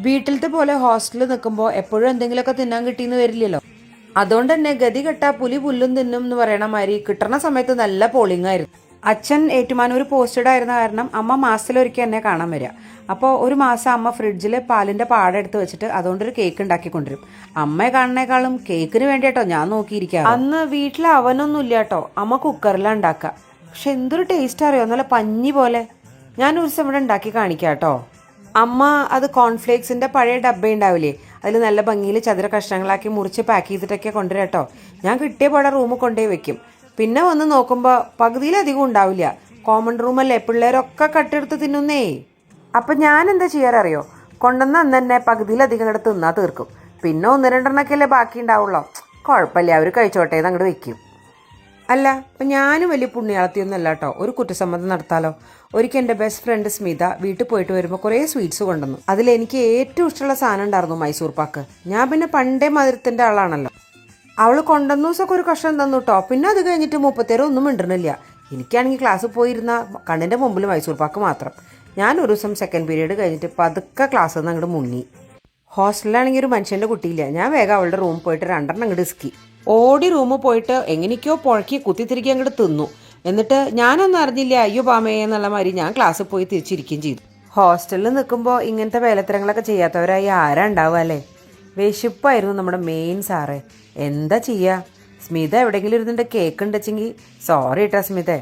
വീട്ടിലത്തെ പോലെ ഹോസ്റ്റലിൽ നിൽക്കുമ്പോൾ എപ്പോഴും എന്തെങ്കിലുമൊക്കെ തിന്നാൻ കിട്ടിയെന്ന് വരില്ലല്ലോ. അതുകൊണ്ട് തന്നെ ഗതി കെട്ടാ പുലി പുല്ലും തിന്നും എന്ന് പറയണ മാതിരി കിട്ടണ സമയത്ത് നല്ല പോളിംഗ് ആയിരുന്നു. അച്ഛൻ ഏറ്റുമാനൂർ പോസ്റ്റഡ് ആയിരുന്ന കാരണം അമ്മ മാസത്തിലൊരിക്കൽ എന്നെ കാണാൻ വരിക. അപ്പോൾ ഒരു മാസം അമ്മ ഫ്രിഡ്ജിൽ പാലിൻ്റെ പാട എടുത്ത് വെച്ചിട്ട് അതുകൊണ്ടൊരു കേക്ക് ഉണ്ടാക്കി കൊണ്ടുവരും. അമ്മയെ കാണുന്നേക്കാളും കേക്കിന് വേണ്ടിയിട്ടോ ഞാൻ നോക്കിയിരിക്കാം. അന്ന് വീട്ടിൽ അവനൊന്നും ഇല്ല കേട്ടോ, അമ്മ കുക്കറിലാണ് ഉണ്ടാക്കുക. പക്ഷെ എന്തൊരു ടേസ്റ്റ് അറിയോ, നല്ല പഞ്ഞി പോലെ. ഞാൻ ഒരു ദിവസം ഇവിടെ ഉണ്ടാക്കി കാണിക്കാം കേട്ടോ. അമ്മ അത് കോൺഫ്ലേക്സിൻ്റെ പഴയ ഡബ്ബ ഉണ്ടാവില്ലേ, അതിൽ നല്ല ഭംഗിയിൽ ചതുര കഷ്ണങ്ങളാക്കി മുറിച്ച് പാക്ക് ചെയ്തിട്ടൊക്കെ കൊണ്ടുവരാം കേട്ടോ. ഞാൻ കിട്ടിയ പാടെ റൂമിൽ കൊണ്ടുപോയി വെക്കും. പിന്നെ വന്ന് നോക്കുമ്പോൾ പകുതിയിലധികം ഉണ്ടാവില്ല. കോമൺ റൂമല്ലേ, പിള്ളേരൊക്കെ കട്ടെടുത്ത് തിന്നുന്നേ. അപ്പം ഞാൻ എന്താ ചെയ്യാററിയോ, കൊണ്ടുവന്ന് അന്ന് തന്നെ പകുതിയിലധികം കൂടെ തിന്നാ തീർക്കും. പിന്നെ ഒന്ന് രണ്ടെണ്ണൊക്കെയല്ലേ ബാക്കി ഉണ്ടാവുള്ളൂ. കുഴപ്പമില്ല, അവർ കഴിച്ചോട്ടെ എന്ന് അങ്ങോട്ട് വെക്കും. അല്ല, അപ്പം ഞാനും വലിയ പുണ്യാളത്തിയൊന്നും അല്ല കേട്ടോ. ഒരു കുറ്റസമ്മതം നടത്താലോ. ഒരിക്കൽ എൻ്റെ ബെസ്റ്റ് ഫ്രണ്ട് സ്മിത വീട്ടിൽ പോയിട്ട് വരുമ്പോൾ കുറേ സ്വീറ്റ്സ് കൊണ്ടുവന്നു. അതിലെനിക്ക് ഏറ്റവും ഇഷ്ടമുള്ള സാധനം ഉണ്ടായിരുന്നു മൈസൂർ പാക്ക്. ഞാൻ പിന്നെ പണ്ടേ മധുരത്തിൻ്റെ ആളാണല്ലോ. അവൾ കൊണ്ടുവന്ന ദിവസമൊക്കെ ഒരു കഷ്ണം തന്നു കേട്ടോ. പിന്നെ അത് കഴിഞ്ഞിട്ട് 30 ഒന്നും മിണ്ടണില്ല. എനിക്കാണെങ്കിൽ ക്ലാസ്സിൽ പോയിരുന്ന കണ്ണിൻ്റെ മുമ്പിൽ മൈസൂർ പാക്ക് മാത്രം. ഞാൻ ഒരു ദിവസം സെക്കൻഡ് പീരീഡ് കഴിഞ്ഞിട്ട് പതുക്കെ ക്ലാസ്സിൽ നിന്ന് അങ്ങോട്ട് മുങ്ങി. ഹോസ്റ്റലിലാണെങ്കിൽ ഒരു മനുഷ്യൻ്റെ കുട്ടിയില്ല. ഞാൻ വേഗം അവളുടെ റൂമിൽ പോയിട്ട് 2 അങ്ങോട്ട് ഇസ്കി. ഓടി റൂമിൽ പോയിട്ട് എങ്ങനെയൊക്കെയോ പുഴക്കി കുത്തിത്തിരിക്കി അങ്ങോട്ട് തിന്നു. എന്നിട്ട് ഞാനൊന്നും അറിഞ്ഞില്ല, അയ്യോ പാമേ എന്നുള്ള മാതിരി ഞാൻ ക്ലാസ്സിൽ പോയി തിരിച്ചിരിക്കുകയും ചെയ്തു. ഹോസ്റ്റലിൽ നിൽക്കുമ്പോൾ ഇങ്ങനത്തെ വേലത്തരങ്ങളൊക്കെ ചെയ്യാത്തവരായി ആരാ ഉണ്ടാവുക അല്ലേ. വിശപ്പായിരുന്നു നമ്മുടെ മെയിൻ സാറേ. എന്താ ചെയ്യുക, സ്മിത എവിടെയെങ്കിലും ഇരുന്നിട്ട് കേക്ക് ഉണ്ടെച്ചെങ്കിൽ സോറി കേട്ടോ സ്മിതേ.